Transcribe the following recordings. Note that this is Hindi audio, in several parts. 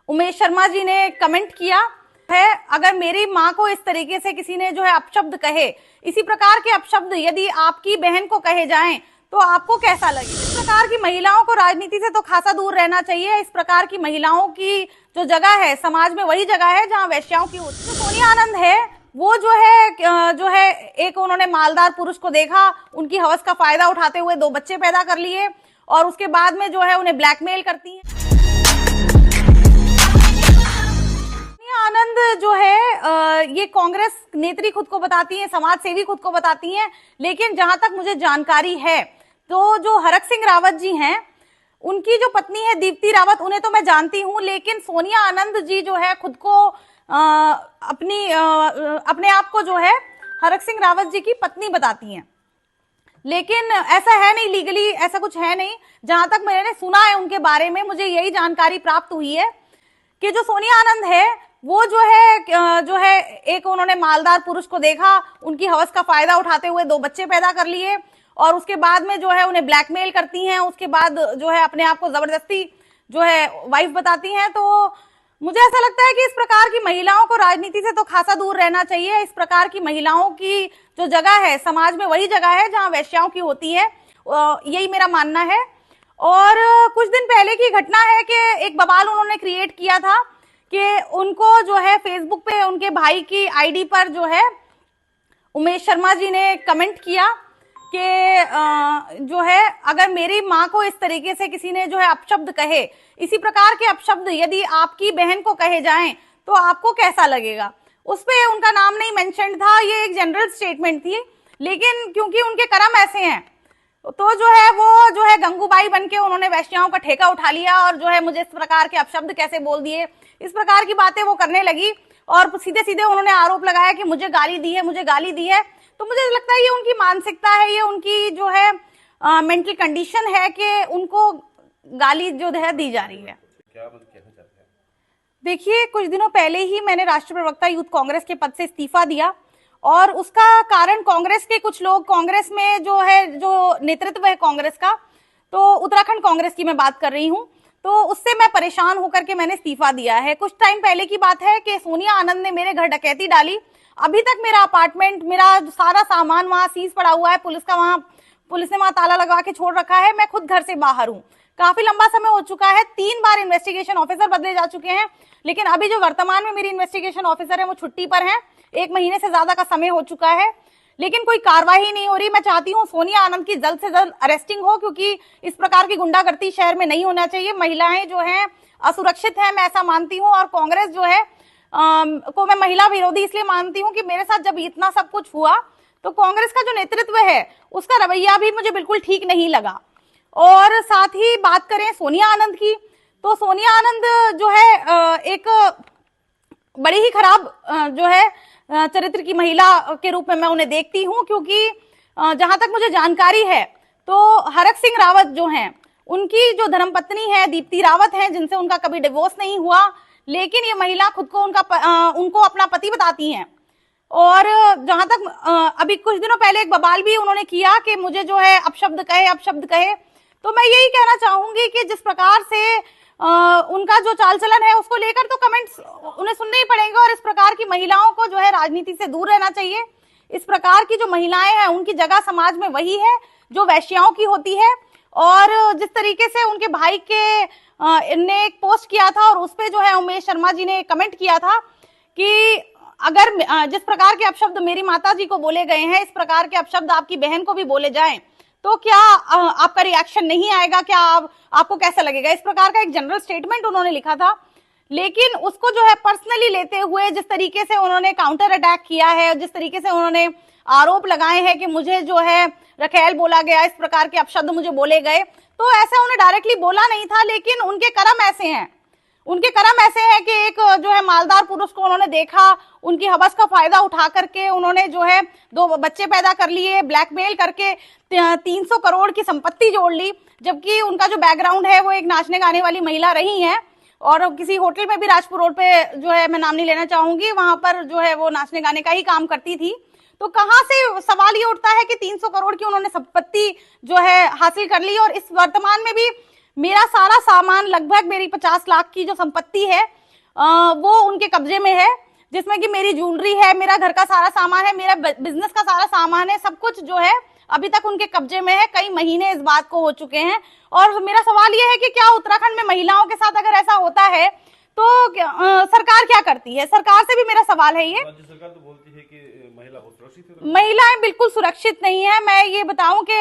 उमेश शर्मा जी ने कमेंट किया है, अगर मेरी माँ को इस तरीके से किसी ने जो है अपशब्द कहे, इसी प्रकार के अपशब्द यदि आपकी बहन को कहे जाएं तो आपको कैसा लगे। इस प्रकार की महिलाओं को राजनीति से तो खासा दूर रहना चाहिए। इस प्रकार की महिलाओं की जो जगह है समाज में वही जगह है जहां वेश्याओं की होती है। तो सोनिया आनंद है वो जो है एक उन्होंने मालदार पुरुष को देखा, उनकी हवस का फायदा उठाते हुए 2 बच्चे पैदा कर लिए और उसके बाद में जो है उन्हें ब्लैकमेल करती हैं। आनंद जो है ये कांग्रेस नेत्री खुद को बताती हैं, समाज सेवी खुद को बताती हैं, लेकिन जहां तक मुझे जानकारी है तो जो हरक सिंह रावत जी हैं उनकी जो पत्नी है दीप्ति रावत, उन्हें तो मैं जानती हूं, लेकिन सोनिया आनंद जी जो है खुद को अपने आप को जो है हरक सिंह रावत जी की पत्नी बताती हैं, लेकिन ऐसा है नहीं, लीगली ऐसा कुछ है नहीं। जहां तक मैंने सुना है उनके बारे में, मुझे यही जानकारी प्राप्त हुई है कि जो सोनिया आनंद है वो जो है एक उन्होंने मालदार पुरुष को देखा, उनकी हवस का फायदा उठाते हुए 2 बच्चे पैदा कर लिए और उसके बाद में जो है उन्हें ब्लैकमेल करती हैं, उसके बाद जो है अपने आप को जबरदस्ती जो है वाइफ बताती हैं। तो मुझे ऐसा लगता है कि इस प्रकार की महिलाओं को राजनीति से तो खासा दूर रहना चाहिए। इस प्रकार की महिलाओं की जो जगह है समाज में वही जगह है जहां वेश्याओं की होती है, यही मेरा मानना है। और कुछ दिन पहले की घटना है कि एक बवाल उन्होंने क्रिएट किया था कि उनको जो है फेसबुक पे उनके भाई की आईडी पर जो है उमेश शर्मा जी ने कमेंट किया कि जो है अगर मेरी माँ को इस तरीके से किसी ने जो है अपशब्द कहे, इसी प्रकार के अपशब्द यदि आपकी बहन को कहे जाएं तो आपको कैसा लगेगा। उस पे उनका नाम नहीं मेंशन था, ये एक जनरल स्टेटमेंट थी, लेकिन क्योंकि उनके कर्म ऐसे हैं तो जो है वो जो है गंगूबाई बनके उन्होंने वैश्याओं का ठेका उठा लिया और जो है मुझे इस प्रकार के अपशब्द कैसे बोल दिए, इस प्रकार की बातें वो करने लगी और सीधे सीधे उन्होंने आरोप लगाया कि मुझे गाली दी है, मुझे गाली दी है। तो मुझे लगता है ये उनकी मानसिकता है, ये उनकी जो है मेंटल कंडीशन है कि उनको गाली जो है दी जा रही है। क्या कहना चाहते हैं? देखिए, कुछ दिनों पहले ही मैंने राष्ट्रीय प्रवक्ता यूथ कांग्रेस के पद से इस्तीफा दिया और उसका कारण कांग्रेस के कुछ लोग, कांग्रेस में जो है जो नेतृत्व है कांग्रेस का, तो उत्तराखंड कांग्रेस की मैं बात कर रही हूँ, तो उससे मैं परेशान होकर के मैंने इस्तीफा दिया है। कुछ टाइम पहले की बात है कि सोनिया आनंद ने मेरे घर डकैती डाली। अभी तक मेरा अपार्टमेंट, मेरा सारा सामान वहां सीज पड़ा हुआ है, पुलिस ने वहां ताला लगा के छोड़ रखा है। मैं खुद घर से बाहर हूँ, काफी लंबा समय हो चुका है, 3 बार इन्वेस्टिगेशन ऑफिसर बदले जा चुके हैं, लेकिन अभी जो वर्तमान में मेरी इन्वेस्टिगेशन ऑफिसर है वो छुट्टी पर है। 1 महीने से ज्यादा का समय हो चुका है, लेकिन कोई कार्रवाई नहीं हो रही। मैं चाहती हूँ सोनिया आनंद की जल्द से जल्द अरेस्टिंग हो, क्योंकि इस प्रकार की गुंडागर्दी शहर में नहीं होना चाहिए। महिलाएं जो हैं असुरक्षित हैं, मैं ऐसा मानती हूँ, और कांग्रेस जो है को मैं महिला विरोधी इसलिए मानती हूँ कि मेरे साथ जब इतना सब कुछ हुआ तो कांग्रेस का जो नेतृत्व है उसका रवैया भी मुझे बिल्कुल ठीक नहीं लगा। और साथ ही बात करें सोनिया आनंद की, तो सोनिया आनंद जो है एक बड़ी ही खराब जो है चरित्र की महिला के रूप में मैं उन्हें देखती हूं, क्योंकि जहां तक मुझे जानकारी है तो हरक सिंह रावत जो हैं उनकी जो धर्मपत्नी है दीप्ति रावत हैं, जिनसे उनका कभी डिवोर्स नहीं हुआ, लेकिन ये महिला खुद को उनको अपना पति बताती हैं। और जहां तक अभी कुछ दिनों पहले एक बवाल भी उन्होंने किया कि मुझे जो है अपशब्द कहे, तो मैं यही कहना चाहूंगी कि जिस प्रकार से उनका जो चाल चलन है उसको लेकर तो कमेंट्स उन्हें सुनने ही पड़ेंगे, और इस प्रकार की महिलाओं को जो है राजनीति से दूर रहना चाहिए। इस प्रकार की जो महिलाएं हैं उनकी जगह समाज में वही है जो वैश्याओं की होती है। और जिस तरीके से उनके भाई के ने एक पोस्ट किया था और उसपे जो है उमेश शर्मा जी ने कमेंट किया था कि अगर जिस प्रकार के अपशब्द मेरी माता जी को बोले गए हैं, इस प्रकार के अपशब्द आपकी बहन को भी बोले जाएं तो क्या आपका रिएक्शन नहीं आएगा, क्या आपको कैसा लगेगा। इस प्रकार का एक जनरल स्टेटमेंट उन्होंने लिखा था, लेकिन उसको जो है पर्सनली लेते हुए जिस तरीके से उन्होंने काउंटर अटैक किया है, जिस तरीके से उन्होंने आरोप लगाए हैं कि मुझे जो है रखेल बोला गया, इस प्रकार के अपशब्द मुझे बोले गए, तो ऐसा उन्हें डायरेक्टली बोला नहीं था, लेकिन उनके कर्म ऐसे हैं, कि एक जो है मालदार पुरुष को उन्होंने देखा, उनकी हवस का फायदा उठा करके उन्होंने जो है 2 बच्चे पैदा कर लिए, ब्लैकमेल करके 300 करोड़ की संपत्ति जोड़ ली, जबकि उनका जो बैकग्राउंड है वो एक नाचने गाने वाली महिला रही है और किसी होटल में भी राजपुर रोड पे जो है, मैं नाम नहीं लेना चाहूंगी, वहां पर जो है वो नाचने गाने का ही काम करती थी। तो कहां से सवाल ये उठता है कि 300 करोड़ की उन्होंने संपत्ति जो है हासिल कर ली, और इस वर्तमान में भी मेरा सारा सामान, लगभग मेरी 50 लाख की जो संपत्ति है वो उनके कब्जे में है, जिसमें कि मेरी ज्वेलरी है, मेरा घर का सारा सामान है, मेरा बिजनेस का सारा सामान है, सब कुछ जो है अभी तक उनके कब्जे में है। कई महीने इस बात को हो चुके हैं। और मेरा सवाल यह है कि क्या उत्तराखंड में महिलाओं के साथ अगर ऐसा होता है तो सरकार क्या करती है? सरकार से भी मेरा सवाल है ये। राज्य सरकार तो बोलती है कि महिला बहुत सुरक्षित है। महिलाएं बिल्कुल सुरक्षित नहीं है। मैं ये बताऊं कि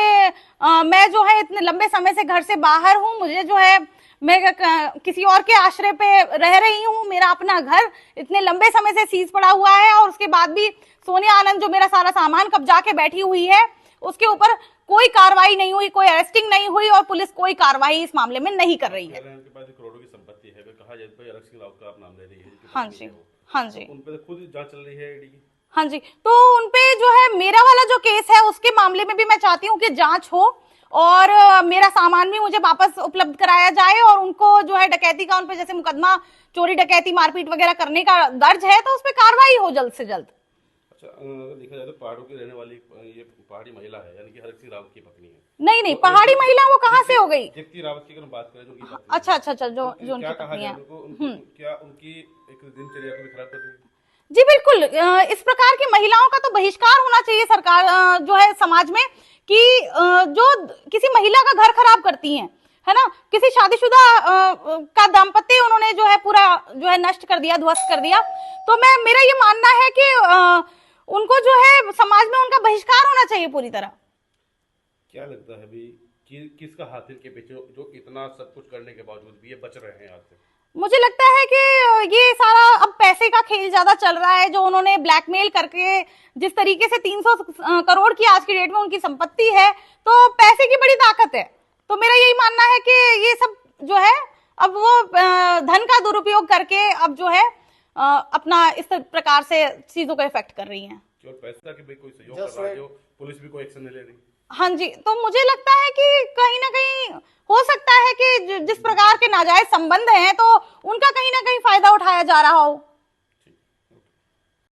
मैं जो है इतने लंबे समय से घर से बाहर हूं, मुझे जो है मैं किसी और के आश्रय पे रह रही हूँ। मेरा अपना घर इतने लंबे समय से सीज पड़ा हुआ है और उसके बाद भी सोनिया आनंद जो मेरा सारा सामान कब्जा के बैठी हुई है, उसके ऊपर कोई कार्रवाई नहीं हुई, कोई अरेस्टिंग नहीं हुई और पुलिस कोई कार्रवाई इस मामले में नहीं कर रही है। उनके पास करोड़ों की संपत्ति है, कहा जाए तो हरक सिंह रावत का आप नाम ले रही है। हाँ जी, हाँ जी, उन पे खुद जांच चल रही है ईडी की। हाँ जी, तो उनपे जो है मेरा वाला जो केस है उसके मामले में भी मैं चाहती हूँ कि जांच हो और मेरा सामान भी मुझे वापस उपलब्ध कराया जाए और उनको जो है डकैती का, उन पे जैसे मुकदमा चोरी डकैती मारपीट वगैरह करने का दर्ज है तो उस पर कार्रवाई हो जल्द से जल्द। अच्छा, अगर देखा जाए तो पहाड़ों की रहने वाली ये पहाड़ी महिला है, यानी कि हरक सिंह रावत की पत्नी है। नहीं नहीं, पहाड़ी महिला वो कहाँ से हो गई? दीप्ति रावत की अगर बात करें जो अच्छा अच्छा अच्छा, जो क्या उनकी कहा पत्नी जाए है। उनको, क्या उनकी एक दिनचर्या को भी खराब कर रही है? जी बिल्कुल, इस प्रकार की महिलाओं का तो बहिष्कार होना चाहिए सरकार जो है समाज में, कि जो किसी महिला का घर खराब करती हैं, है ना, किसी शादीशुदा का दाम्पत्य उन्होंने जो है पूरा जो है नष्ट कर दिया, ध्वस्त कर दिया। तो मेरा ये मानना है कि उनको जो है समाज में उनका बहिष्कार होना चाहिए पूरी तरह। क्या लगता है अभी किसका हाथ इनके पीछे, जो इतना सब कुछ करने के बावजूद भी ये बच रहे हैं आज से? मुझे लगता है कि ये सारा अब पैसे का खेल ज्यादा चल रहा है, जो उन्होंने ब्लैकमेल करके जिस तरीके से 300 करोड़ की आज की डेट में उनकी संपत्ति है, तो पैसे की बड़ी ताकत है। तो मेरा यही मानना है कि ये सब जो है अब वो धन का दुरुपयोग करके अब जो है अपना इस प्रकार से चीजों को इफेक्ट कर रही हैं। केवल पैसा कि भाई कोई सहयोग कर रहा है, जो पुलिस भी कोई एक्शन नहीं ले रही। हाँ जी, तो मुझे लगता है कि कहीं ना कहीं हो सकता है कि जिस प्रकार के नाजायज संबंध हैं तो उनका कहीं ना कहीं फायदा उठाया जा रहा हो।